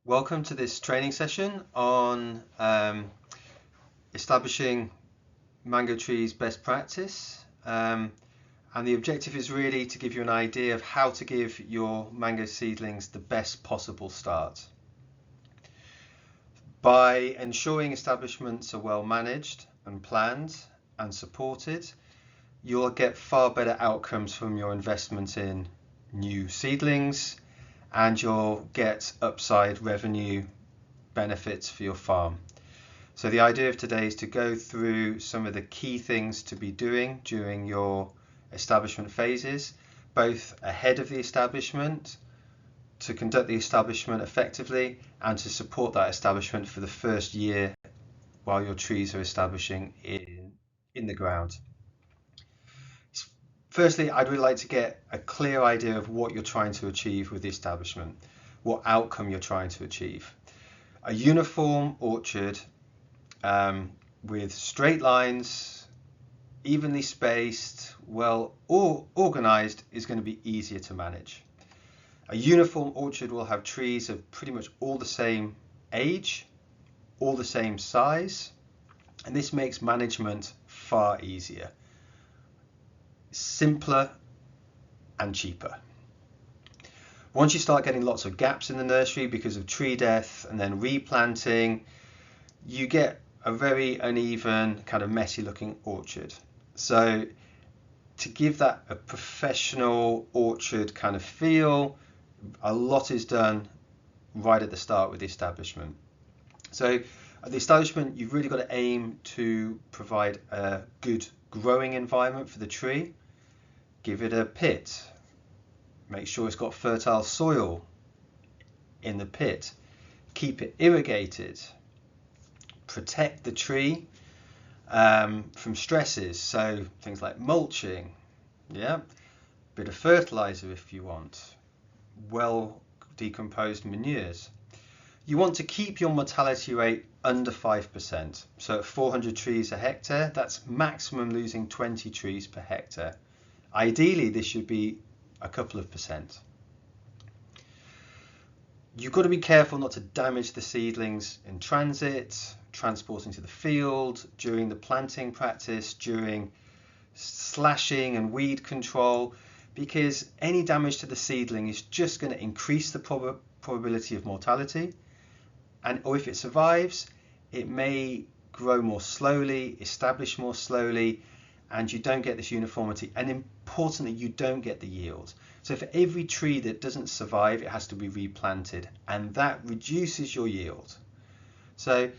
Welcome to this training session on establishing mango trees best practice. And the objective is really to give you an idea of how to give your mango seedlings the best possible start. By ensuring establishments are well managed and planned and supported, you'll get far better outcomes from your investment in new seedlings, and you'll get upside revenue benefits for your farm. So the idea of today is to go through some of the key things to be doing during your establishment phases, both ahead of the establishment, to conduct the establishment effectively, and to support that establishment for the first year while your trees are establishing in the ground. Firstly, I'd really like to get a clear idea of what you're trying to achieve with the establishment, what outcome you're trying to achieve. A uniform orchard with straight lines, evenly spaced, well organized is going to be easier to manage. A uniform orchard will have trees of pretty much all the same age, all the same size, and this makes management far easier, simpler and cheaper. Once you start getting lots of gaps in the nursery because of tree death and then replanting, you get a very uneven, kind of messy looking orchard. So to give that a professional orchard kind of feel, a lot is done right at the start with the establishment. So at the establishment, you've really got to aim to provide a good growing environment for the tree. Give it a pit. Make sure it's got fertile soil in the pit. Keep it irrigated. Protect the tree from stresses, so things like mulching, bit of fertilizer if you want, well decomposed manures. You want to keep your mortality rate under 5%. So at 400 trees a hectare, that's maximum losing 20 trees per hectare. Ideally, this should be a couple of percent. You've got to be careful not to damage the seedlings in transit, transporting to the field, during the planting practice, during slashing and weed control, because any damage to the seedling is just going to increase the probability of mortality. Or if it survives, it may grow more slowly, establish more slowly, and you don't get this uniformity. And importantly, you don't get the yield. So for every tree that doesn't survive, it has to be replanted, and that reduces your yield. So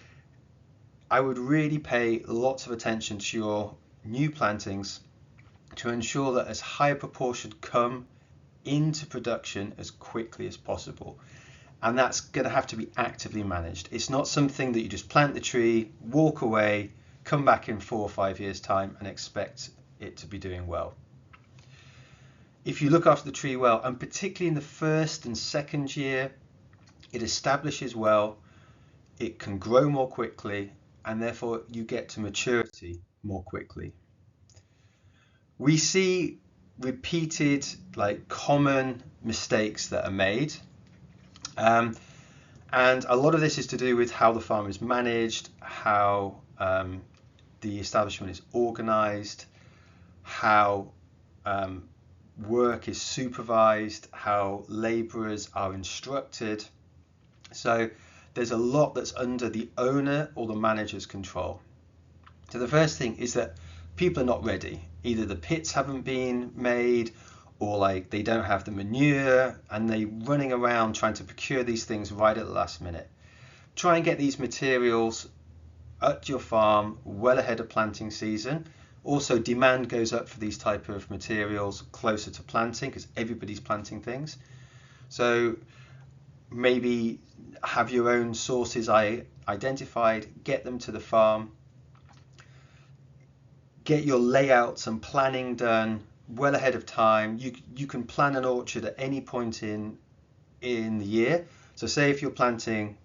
I would really pay lots of attention to your new plantings to ensure that as high a proportion come into production as quickly as possible. And that's going to have to be actively managed. It's not something that you just plant the tree, walk away, come back in 4 or 5 years' time and expect it to be doing well. If you look after the tree well, and particularly in the first and second year, it establishes well, it can grow more quickly, and therefore you get to maturity more quickly. We see repeated, common mistakes that are made. And a lot of this is to do with how the farm is managed, how the establishment is organized, how work is supervised, how laborers are instructed. So there's a lot that's under the owner or the manager's control. So the first thing is that people are not ready. Either the pits haven't been made, or they don't have the manure, and they're running around trying to procure these things right at the last minute. Try and get these materials at your farm well ahead of planting season. Also, demand goes up for these type of materials closer to planting because everybody's planting things. So maybe have your own sources identified, get them to the farm, get your layouts and planning done well ahead of time. You can plan an orchard at any point in the year. So say if you're planting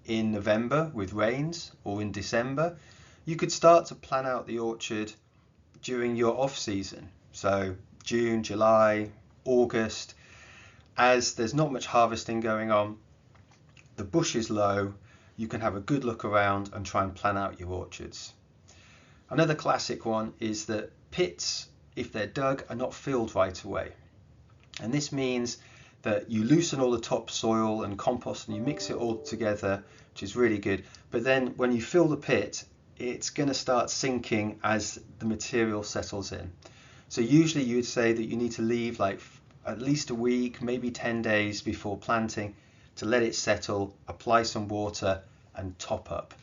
in November with rains, or in December, you could start to plan out the orchard during your off season. So June, July, August, as there's not much harvesting going on. the bush is low, you can have a good look around and try and plan out your orchards. Another classic one is that pits, if they're dug, are not filled right away. And this means that you loosen all the topsoil and compost and you mix it all together, which is really good. But then when you fill the pit, it's going to start sinking as the material settles in. So usually you would say that you need to leave like at least a week, maybe 10 days before planting to let it settle, apply some water and top up.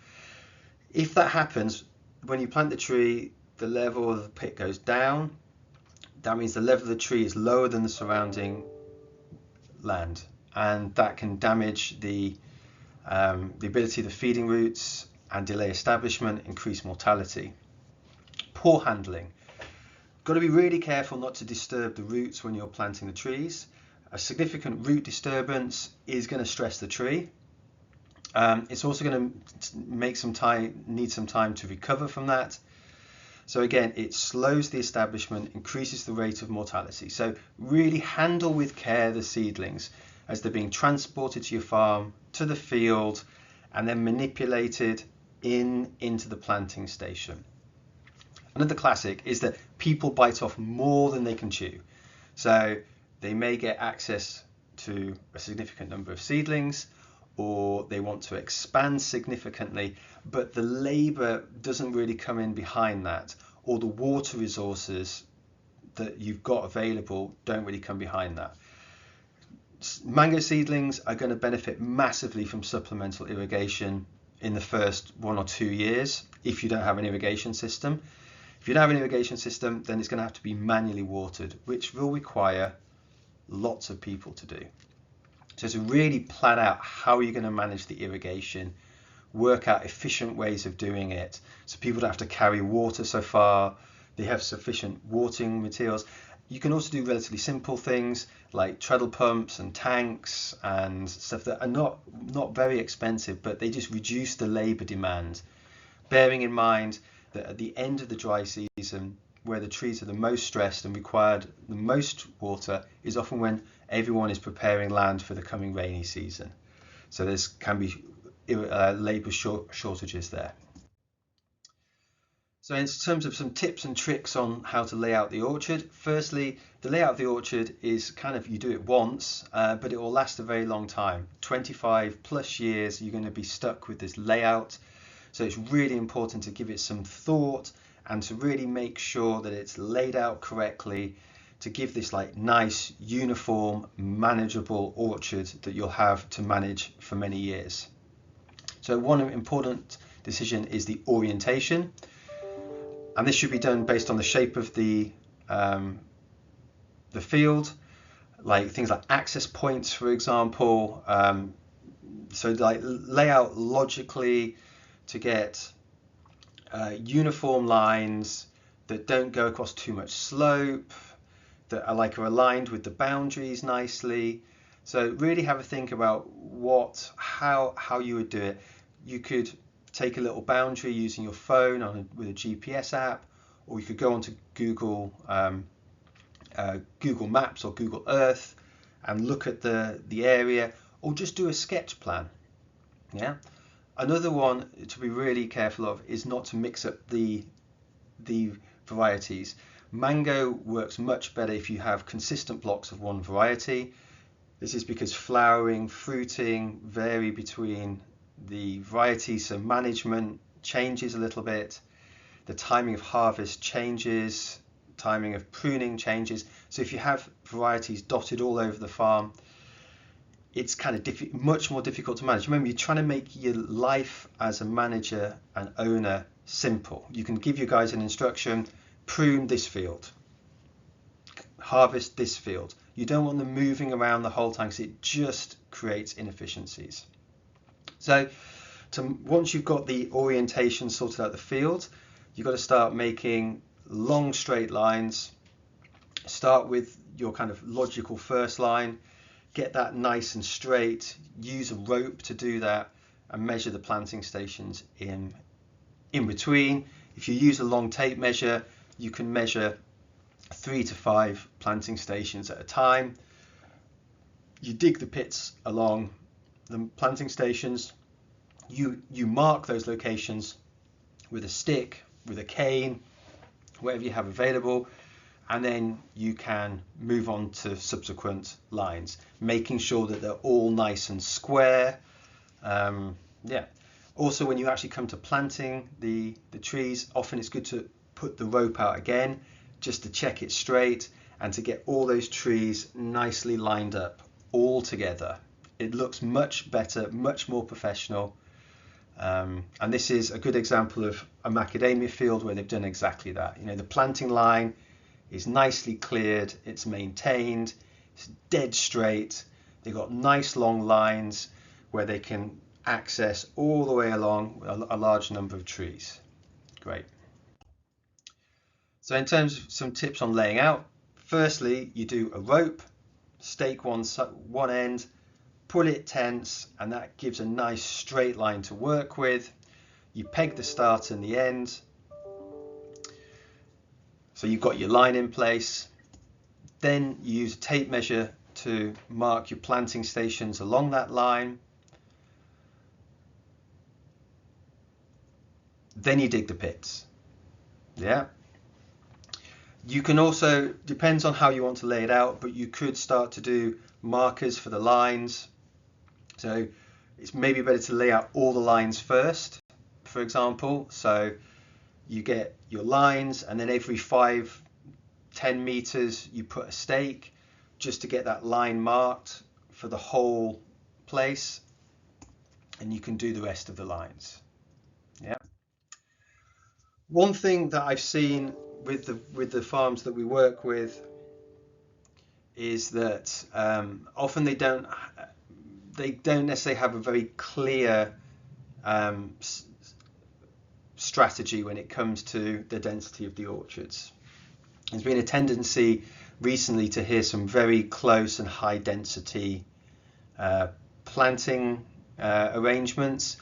If that happens, when you plant the tree, the level of the pit goes down. That means the level of the tree is lower than the surrounding land, and that can damage the ability of the feeding roots and delay establishment, increase mortality. Poor handling. Got to be really careful not to disturb the roots when you're planting the trees. A significant root disturbance is going to stress the tree. It's also going to need some time to recover from that. So again, it slows the establishment, increases the rate of mortality. So really handle with care the seedlings as they're being transported to your farm, to the field, and then manipulated into the planting station. Another classic is that people bite off more than they can chew. So they may get access to a significant number of seedlings, or they want to expand significantly, but the labor doesn't really come in behind that, or the water resources that you've got available don't really come behind that. Mango seedlings are going to benefit massively from supplemental irrigation in the first 1 or 2 years if you don't have an irrigation system. If you don't have an irrigation system, then it's going to have to be manually watered, which will require lots of people to do. So to really plan out how you're going to manage the irrigation, work out efficient ways of doing it, so people don't have to carry water so far, they have sufficient watering materials. You can also do relatively simple things like treadle pumps and tanks and stuff that are not very expensive, but they just reduce the labor demand, bearing in mind that at the end of the dry season, where the trees are the most stressed and required the most water, is often when everyone is preparing land for the coming rainy season. So there can be labour shortages there. So in terms of some tips and tricks on how to lay out the orchard, firstly, the layout of the orchard is kind of, you do it once, but it will last a very long time. 25 plus years you're going to be stuck with this layout. So it's really important to give it some thought and to really make sure that it's laid out correctly to give this like nice, uniform, manageable orchard that you'll have to manage for many years. So one important decision is the orientation, and this should be done based on the shape of the field, like things like access points, for example. So like lay out logically to get uniform lines that don't go across too much slope, that are aligned with the boundaries nicely. So really have a think about how you would do it. You could take a little boundary using your phone with a GPS app, or you could go onto Google Maps or Google Earth and look at the area, or just do a sketch plan. Yeah. Another one to be really careful of is not to mix up the varieties. Mango works much better if you have consistent blocks of one variety. This is because flowering, fruiting vary between the varieties, so management changes a little bit. The timing of harvest changes, timing of pruning changes. So if you have varieties dotted all over the farm, it's kind of much more difficult to manage. Remember, you're trying to make your life as a manager and owner simple. You can give your guys an instruction: prune this field, harvest this field. You don't want them moving around the whole time because it just creates inefficiencies. So once you've got the orientation sorted out the field, you've got to start making long straight lines. Start with your kind of logical first line, get that nice and straight, use a rope to do that, and measure the planting stations in between. If you use a long tape measure, you can measure 3 to 5 planting stations at a time. You dig the pits along the planting stations, you mark those locations with a stick, with a cane, whatever you have available, and then you can move on to subsequent lines, making sure that they're all nice and square. Yeah. Also, when you actually come to planting the trees, often it's good to put the rope out again, just to check it straight and to get all those trees nicely lined up all together. It looks much better, much more professional. And this is a good example of a macadamia field where they've done exactly that. You know, the planting line is nicely cleared, it's maintained, it's dead straight. They've got nice long lines where they can access all the way along a large number of trees. Great. So in terms of some tips on laying out, firstly, you do a rope, stake one end, pull it tense, and that gives a nice straight line to work with. You peg the start and the end. So you've got your line in place. Then you use a tape measure to mark your planting stations along that line. Then you dig the pits. Yeah. You can also, depends on how you want to lay it out, but you could start to do markers for the lines. So it's maybe better to lay out all the lines first, for example. So you get your lines, and then every 5-10 meters you put a stake just to get that line marked for the whole place, and you can do the rest of the lines. Yeah. One thing that I've seen with the farms that we work with is that often they don't necessarily have a very clear strategy when it comes to the density of the orchards. There's been a tendency recently to hear some very close and high density planting arrangements.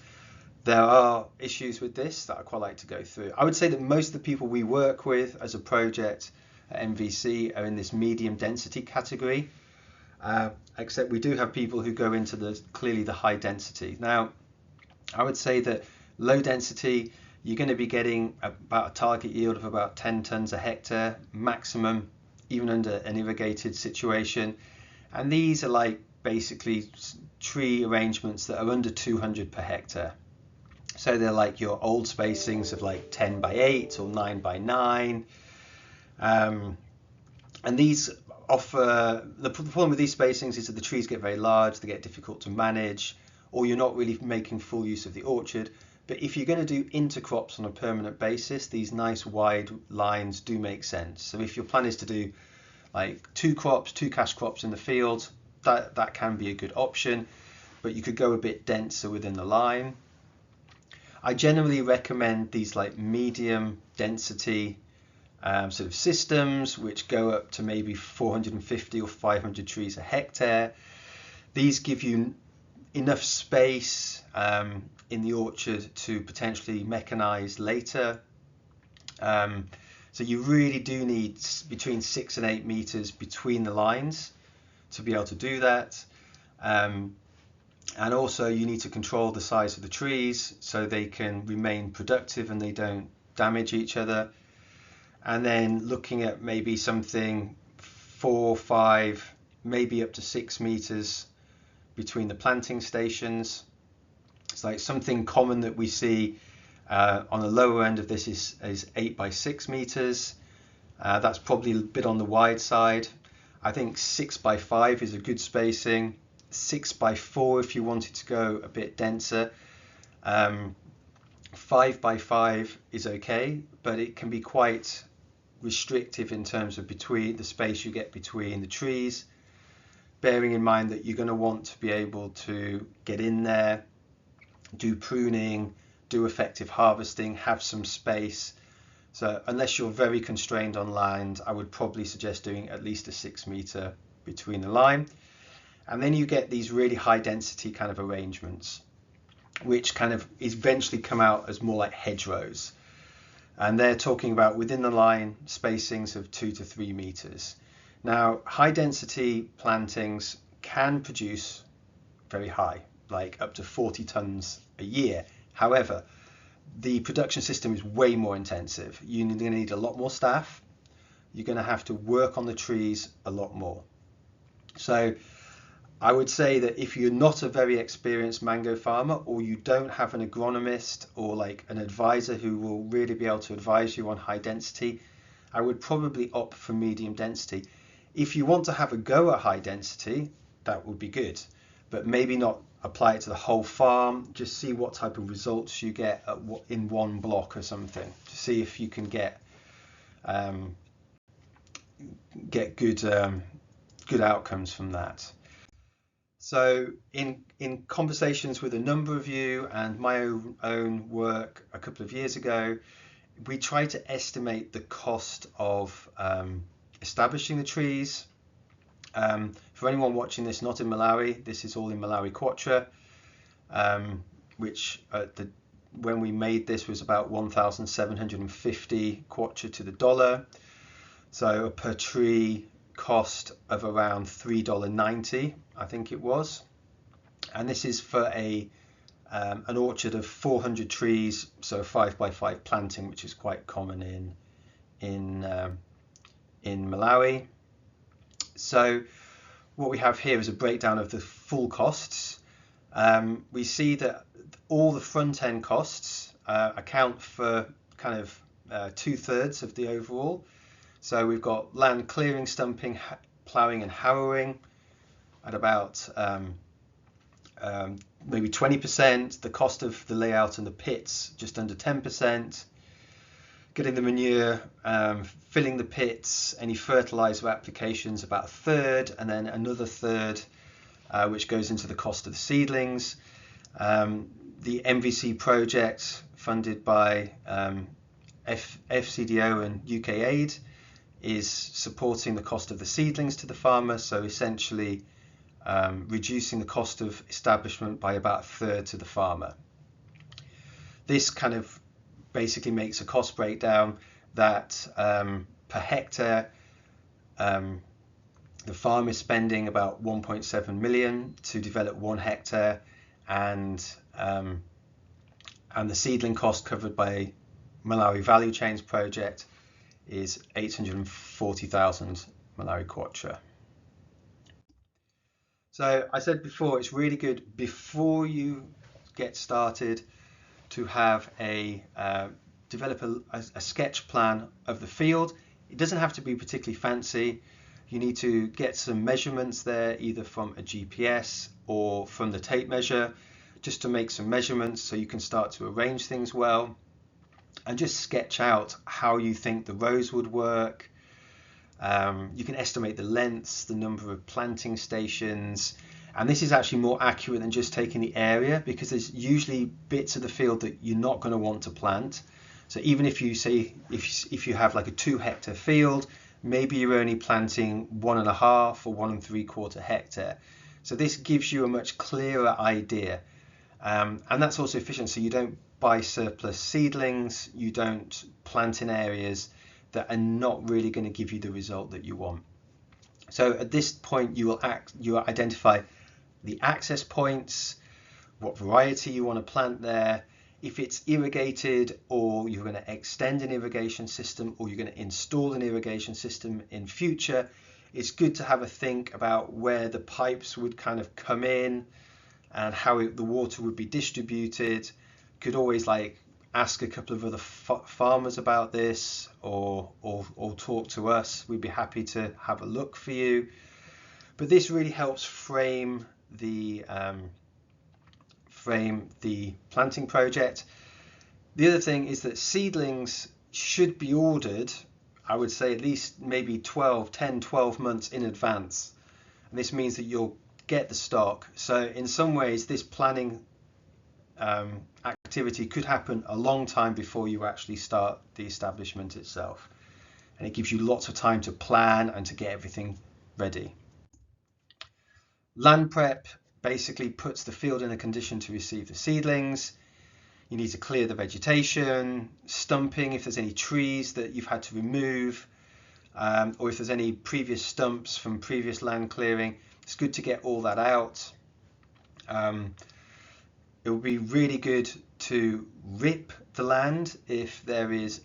There are issues with this that I quite like to go through. I would say that most of the people we work with as a project at MVC are in this medium density category, except we do have people who go into clearly the high density. Now, I would say that low density, you're going to be getting about a target yield of about 10 tons a hectare maximum, even under an irrigated situation. And these are like basically tree arrangements that are under 200 per hectare. So they're like your old spacings of like 10 by 8 or 9 by 9. And these offer, the problem with these spacings is that the trees get very large, they get difficult to manage, or you're not really making full use of the orchard. But if you're going to do intercrops on a permanent basis, these nice wide lines do make sense. So if your plan is to do like two cash crops in the field, that can be a good option, but you could go a bit denser within the line. I generally recommend these like medium density sort of systems, which go up to maybe 450 or 500 trees a hectare. These give you enough space in the orchard to potentially mechanize later. So you really do need between 6 and 8 meters between the lines to be able to do that. And also you need to control the size of the trees so they can remain productive and they don't damage each other. And then looking at maybe something 4, 5, maybe up to 6 meters between the planting stations. It's like something common that we see on the lower end of this is 8 by 6 meters. That's probably a bit on the wide side. I think 6 by 5 is a good spacing. 6 by 4 if you wanted to go a bit denser. 5 by 5 is okay, but it can be quite restrictive in terms of the space you get between the trees, bearing in mind that you're going to want to be able to get in there, do pruning, do effective harvesting, have some space. So unless you're very constrained on land, I would probably suggest doing at least a 6 meter between the line. And then you get these really high density kind of arrangements, which kind of eventually come out as more like hedgerows. And they're talking about within the line spacings of 2 to 3 meters. Now, high density plantings can produce very high. like up to 40 tons a year. However, the production system is way more intensive. You're going to need a lot more staff. You're going to have to work on the trees a lot more. So I would say that if you're not a very experienced mango farmer, or you don't have an agronomist or like an advisor who will really be able to advise you on high density, I would probably opt for medium density. If you want to have a go at high density, that would be good, but maybe not apply it to the whole farm. Just see what type of results you get in one block or something, to see if you can get good outcomes from that. So in conversations with a number of you and my own work a couple of years ago, we tried to estimate the cost of establishing the trees. For anyone watching this not in Malawi, this is all in Malawi Kwacha, which when we made this was about 1,750 Kwacha to the dollar. So a per tree cost of around $3.90, I think it was. And this is for an orchard of 400 trees, so 5x5 planting, which is quite common in Malawi. So what we have here is a breakdown of the full costs. We see that all the front end costs account for kind of 2/3 of the overall. So we've got land clearing, stumping, ploughing and harrowing at about maybe 20%. The cost of the layout and the pits just under 10%. Getting the manure, filling the pits, any fertilizer applications about 1/3, and then another 1/3 which goes into the cost of the seedlings. The MVC project funded by FCDO and UK Aid is supporting the cost of the seedlings to the farmer, so essentially reducing the cost of establishment by about 1/3 to the farmer. This kind of basically makes a cost breakdown that per hectare the farm is spending about 1.7 million to develop 1 hectare, and the seedling cost covered by Malawi Value Chains project is 840,000 Malawi Kwacha. So I said before, it's really good before you get started to have develop a sketch plan of the field. It doesn't have to be particularly fancy. You need to get some measurements there, either from a GPS or from the tape measure, just to make some measurements so you can start to arrange things well, and just sketch out how you think the rows would work. You can estimate the lengths, the number of planting stations, and this is actually more accurate than just taking the area, because there's usually bits of the field that you're not going to want to plant. So even if you say, if you have like a 2 hectare field, maybe you're only planting 1.5 or 1 3/4 hectare. So this gives you a much clearer idea, and that's also efficient. So you don't buy surplus seedlings, you don't plant in areas that are not really going to give you the result that you want. So at this point you will identify the access points, what variety you want to plant there, if it's irrigated, or you're going to extend an irrigation system, or you're going to install an irrigation system in future. It's good to have a think about where the pipes would kind of come in and how the water would be distributed. Could always like ask a couple of other farmers about this, or talk to us. We'd be happy to have a look for you. But this really helps frame the planting project. The other thing is that seedlings should be ordered, I would say, at least maybe 12 months in advance. And this means that you'll get the stock. So in some ways this planning activity could happen a long time before you actually start the establishment itself, and it gives you lots of time to plan and to get everything ready. Land prep basically puts the field in a condition to receive the seedlings. You need to clear the vegetation, stumping if there's any trees that you've had to remove, or if there's any previous stumps from previous land clearing. It's good to get all that out. It would be really good to rip the land if there is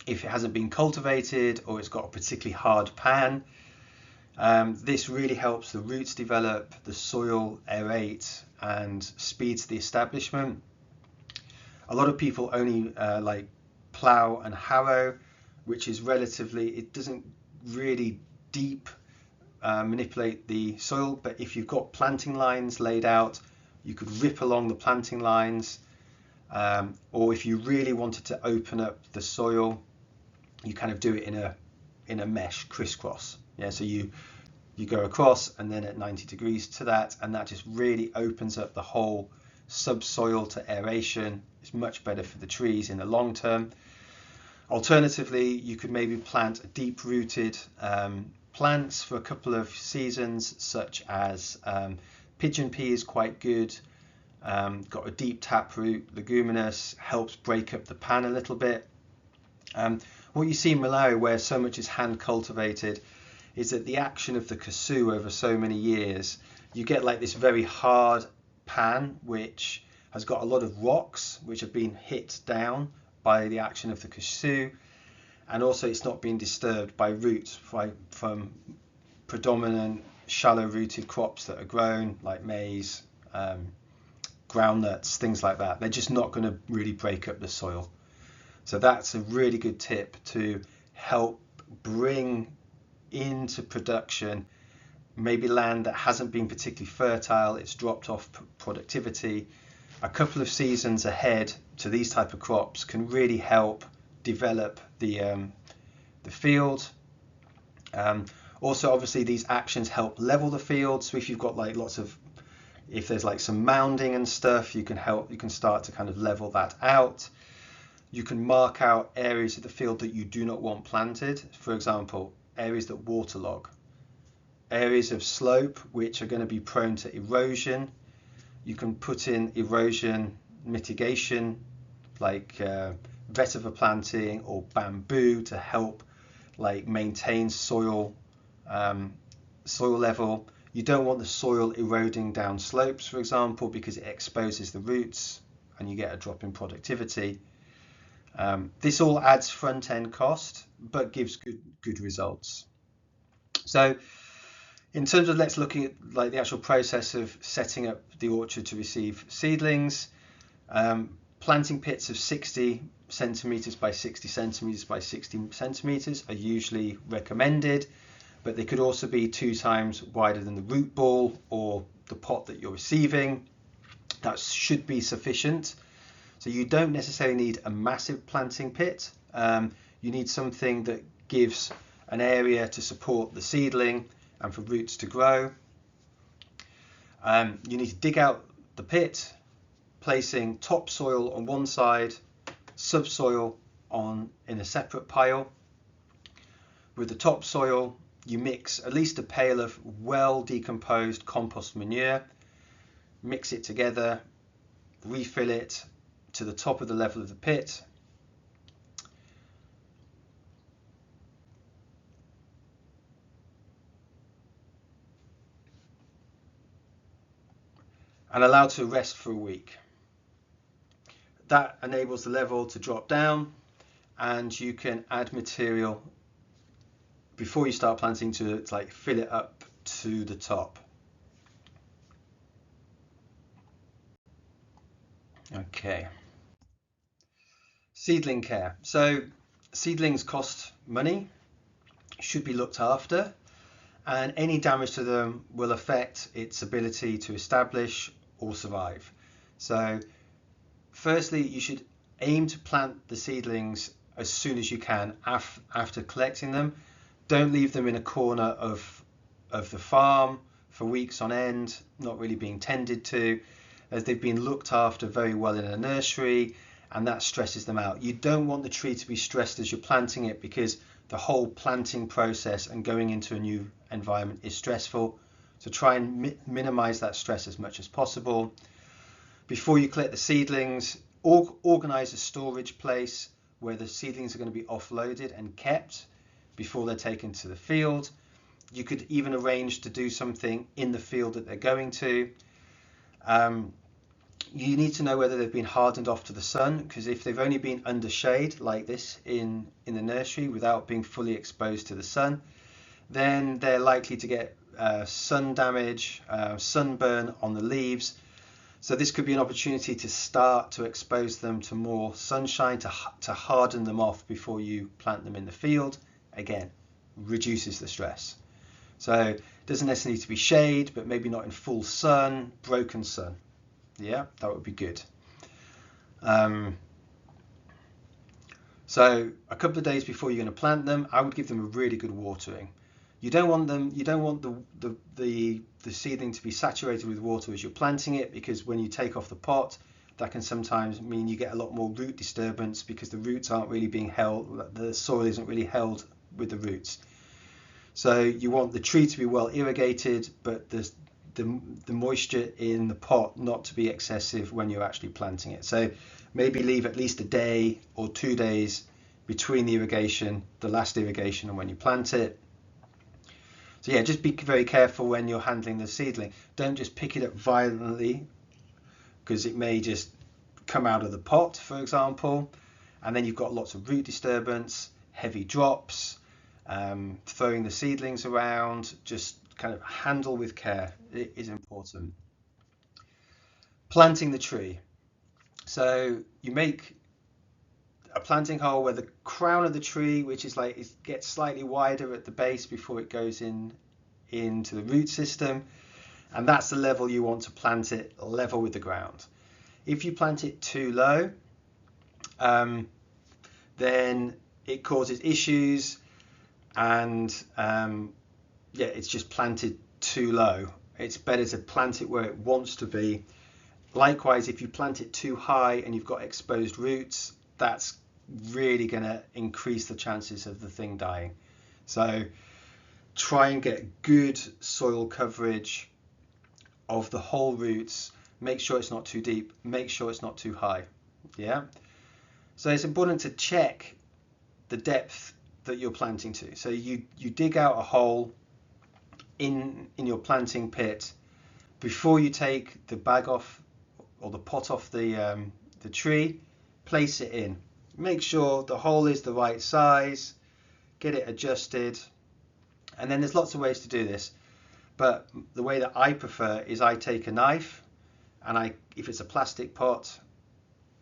if it hasn't been cultivated or it's got a particularly hard pan. This really helps the roots develop, the soil aerate, and speeds the establishment. A lot of people only like plough and harrow, which is relatively, it doesn't really deep manipulate the soil, but if you've got planting lines laid out, you could rip along the planting lines, or if you really wanted to open up the soil, you kind of do it in a mesh crisscross. Yeah, so you go across and then at 90 degrees to that, and that just really opens up the whole subsoil to aeration. It's much better for the trees in the long term. Alternatively, you could maybe plant deep-rooted plants for a couple of seasons, such as pigeon pea is quite good. Got a deep taproot, leguminous, helps break up the pan a little bit. What you see in Malawi, where so much is hand cultivated, is that the action of the kassu over so many years, you get like this very hard pan which has got a lot of rocks which have been hit down by the action of the kassu, and also it's not being disturbed by roots from predominant shallow rooted crops that are grown like maize, groundnuts, things like that. They're just not going to really break up the soil. So that's a really good tip to help bring into production maybe land that hasn't been particularly fertile, it's dropped off productivity. A couple of seasons ahead to these type of crops can really help develop the field. Also, obviously, these actions help level the field. So if you've got like if there's like some mounding and stuff, you can start to kind of level that out. You can mark out areas of the field that you do not want planted. For example, areas that waterlog, areas of slope which are going to be prone to erosion. You can put in erosion mitigation like vetiver planting or bamboo to help like maintain soil level. You don't want the soil eroding down slopes, for example, because it exposes the roots and you get a drop in productivity. This all adds front-end cost, but gives good results. So in terms of, let's look at like the actual process of setting up the orchard to receive seedlings. Planting pits of 60 centimeters by 60 centimeters by 60 centimeters are usually recommended, but they could also be 2 times wider than the root ball or the pot that you're receiving. That should be sufficient. So you don't necessarily need a massive planting pit. You need something that gives an area to support the seedling and for roots to grow. You need to dig out the pit, placing topsoil on one side, subsoil in a separate pile. With the topsoil, you mix at least a pail of well decomposed compost manure, mix it together, refill it to the top of the level of the pit. And allow to rest for a week. That enables the level to drop down, and you can add material before you start planting to like fill it up to the top. Okay. Seedling care. So seedlings cost money, should be looked after, and any damage to them will affect its ability to establish or survive. So firstly, you should aim to plant the seedlings as soon as you can after collecting them. Don't leave them in a corner of the farm for weeks on end, not really being tended to, as they've been looked after very well in a nursery, and that stresses them out. You don't want the tree to be stressed as you're planting it, because the whole planting process and going into a new environment is stressful. So try and minimize that stress as much as possible. Before you collect the seedlings, organize a storage place where the seedlings are going to be offloaded and kept before they're taken to the field. You could even arrange to do something in the field that they're going to. You need to know whether they've been hardened off to the sun, because if they've only been under shade like this in the nursery without being fully exposed to the sun, then they're likely to get sun damage, sunburn on the leaves. So this could be an opportunity to start to expose them to more sunshine, to harden them off before you plant them in the field. Again, reduces the stress. So it doesn't necessarily need to be shade, but maybe not in full sun, broken sun. Yeah, that would be good. So a couple of days before you're going to plant them, I would give them a really good watering. You don't want the seedling to be saturated with water as you're planting it, because when you take off the pot, that can sometimes mean you get a lot more root disturbance because the roots aren't really being held, the soil isn't really held with the roots. So you want the tree to be well irrigated, but the moisture in the pot not to be excessive when you're actually planting it. So maybe leave at least a day or 2 days between the irrigation, the last irrigation, and when you plant it. So yeah, just be very careful when you're handling the seedling. Don't just pick it up violently, because it may just come out of the pot, for example, and then you've got lots of root disturbance, heavy drops, throwing the seedlings around. Just kind of handle with care. It is important. Planting the tree. So you make a planting hole where the crown of the tree, which is like, it gets slightly wider at the base before it goes into the root system, and that's the level you want to plant it, level with the ground. If you plant it too low, then it causes issues, and yeah, it's just planted too low. It's better to plant it where it wants to be. Likewise, if you plant it too high and you've got exposed roots, that's really going to increase the chances of the thing dying. So try and get good soil coverage of the whole roots. Make sure it's not too deep, make sure it's not too high. Yeah, so it's important to check the depth that you're planting to. So you dig out a hole in your planting pit before you take the bag off or the pot off the tree. Place it in, make sure the hole is the right size, get it adjusted, and then there's lots of ways to do this, but the way that I prefer is I take a knife, and if it's a plastic pot,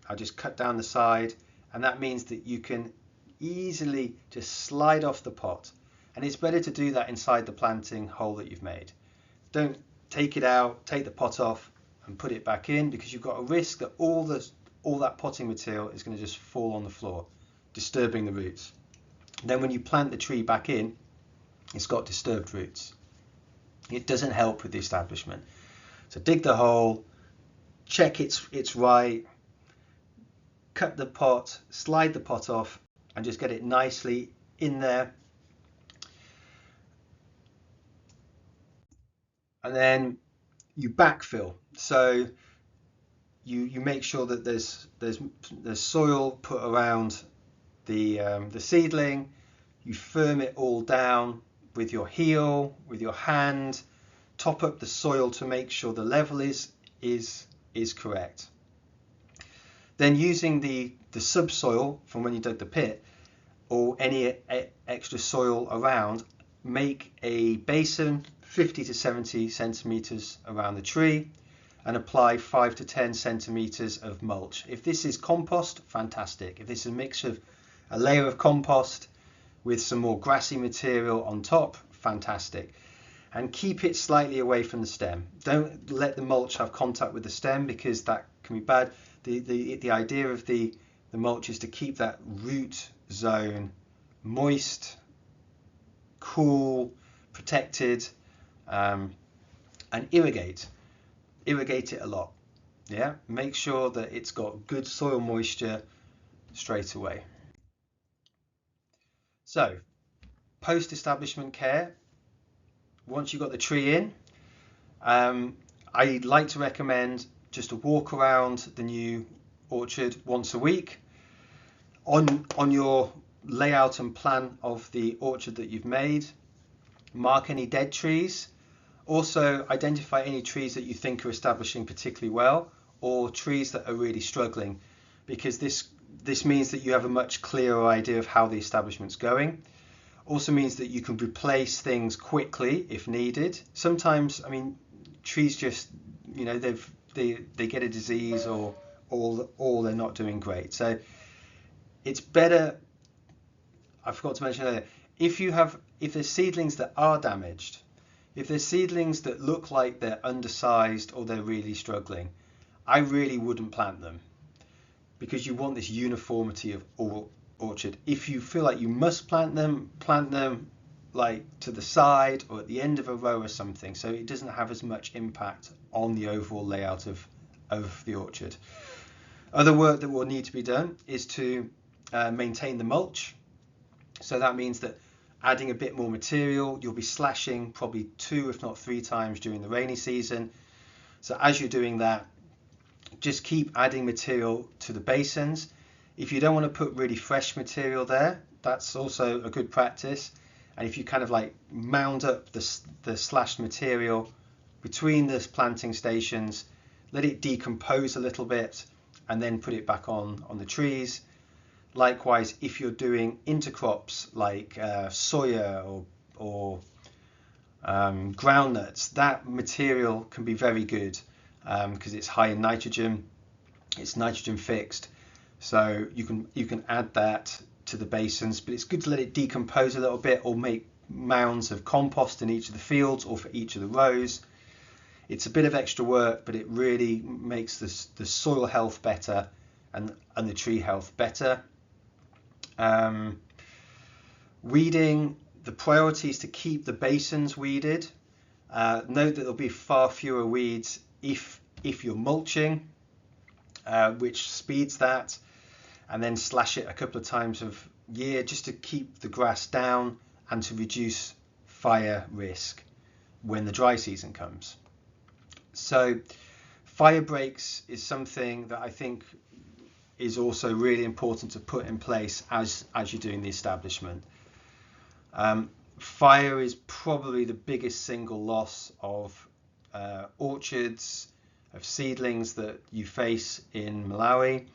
I just cut down the side, and that means that you can easily just slide off the pot. And it's better to do that inside the planting hole that you've made. Don't take it out, take the pot off and put it back in, because you've got a risk that all that potting material is going to just fall on the floor, disturbing the roots. Then when you plant the tree back in, it's got disturbed roots. It doesn't help with the establishment. So dig the hole, check it's right, cut the pot, slide the pot off, and just get it nicely in there. And then you backfill. So you make sure that there's soil put around the seedling. You firm it all down with your heel, with your hand. Top up the soil to make sure the level is correct. Then using the subsoil from when you dug the pit, or any extra soil around, make a basin 50 to 70 centimeters around the tree, and apply 5 to 10 centimeters of mulch. If this is compost, fantastic. If this is a mix of a layer of compost with some more grassy material on top, fantastic. And keep it slightly away from the stem. Don't let the mulch have contact with the stem, because that can be bad. The idea of the mulch is to keep that root zone moist, cool, protected, and irrigate it a lot. Yeah, make sure that it's got good soil moisture straight away. So post establishment care, once you've got the tree in, I like to recommend just a walk around the new orchard once a week. On your layout and plan of the orchard that you've made, mark any dead trees. Also identify any trees that you think are establishing particularly well, or trees that are really struggling, because this means that you have a much clearer idea of how the establishment's going. Also means that you can replace things quickly if needed. Sometimes, I mean, trees just, you know, they get a disease or they're not doing great. So it's better, I forgot to mention earlier, if there's seedlings that are damaged, if there's seedlings that look like they're undersized or they're really struggling, I really wouldn't plant them, because you want this uniformity of orchard. If you feel like you must plant them like to the side or at the end of a row or something, so it doesn't have as much impact on the overall layout of the orchard. Other work that will need to be done is to maintain the mulch. So that means that adding a bit more material, you'll be slashing probably 2 if not 3 times during the rainy season. So as you're doing that, just keep adding material to the basins. If you don't want to put really fresh material there, that's also a good practice. And if you kind of like mound up the slashed material between the planting stations, let it decompose a little bit and then put it back on the trees. Likewise, if you're doing intercrops like soya or groundnuts, that material can be very good because it's high in nitrogen, it's nitrogen fixed, so you can add that to the basins, but it's good to let it decompose a little bit, or make mounds of compost in each of the fields or for each of the rows. It's a bit of extra work, but it really makes the soil health better and the tree health better. Weeding, the priority is to keep the basins weeded. Note that there'll be far fewer weeds if you're mulching, which speeds that, and then slash it a couple of times a year just to keep the grass down and to reduce fire risk when the dry season comes. So fire breaks is something that I think is also really important to put in place as you're doing the establishment. Fire is probably the biggest single loss of orchards, of seedlings that you face in Malawi.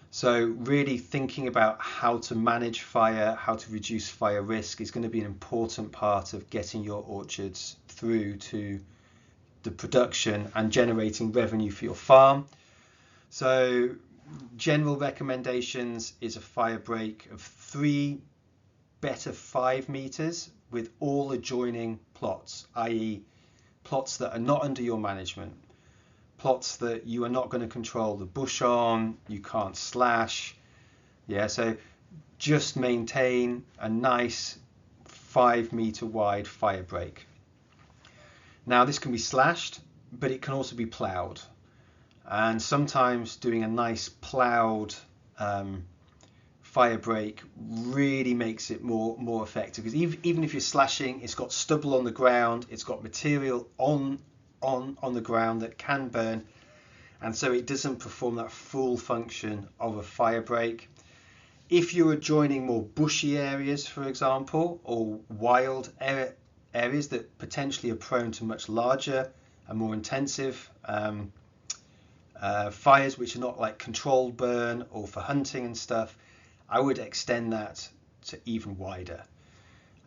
So really thinking about how to manage fire, how to reduce fire risk is going to be an important part of getting your orchards through to the production and generating revenue for your farm. So general recommendations is a fire break of 3, better 5 meters with all adjoining plots, i.e. plots that are not under your management, plots that you are not going to control the bush on, you can't slash. So just maintain a nice 5 meter wide fire break. Now this can be slashed, but it can also be ploughed, and sometimes doing a nice ploughed fire break really makes it more effective, because even if you're slashing, it's got stubble on the ground, it's got material on the ground that can burn, and so it doesn't perform that full function of a fire break. If you're adjoining more bushy areas, for example, or wild areas that potentially are prone to much larger and more intensive fires, which are not like controlled burn or for hunting and stuff, I would extend that to even wider.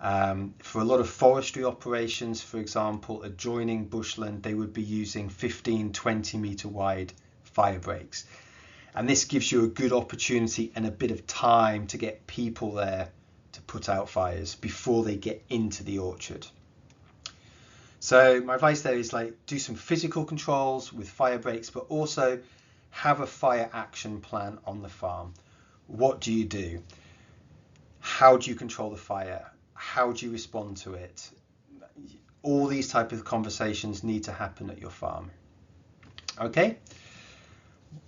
For a lot of forestry operations, for example, adjoining bushland, they would be using 15-20 meter wide fire breaks. And this gives you a good opportunity and a bit of time to get people there to put out fires before they get into the orchard. So my advice there is like do some physical controls with fire breaks, but also have a fire action plan on the farm. What do you do? How do you control the fire? How do you respond to it? All these type of conversations need to happen at your farm. Okay,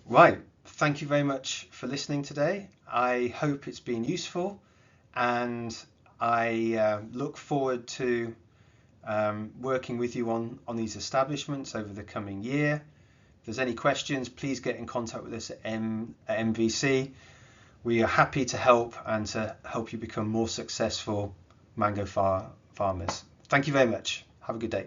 right. Thank you very much for listening today. I hope it's been useful, and I look forward to working with you on these establishments over the coming year. If there's any questions, please get in contact with us at MVC. We are happy to help and to help you become more successful mango farmers. Thank you very much. Have a good day.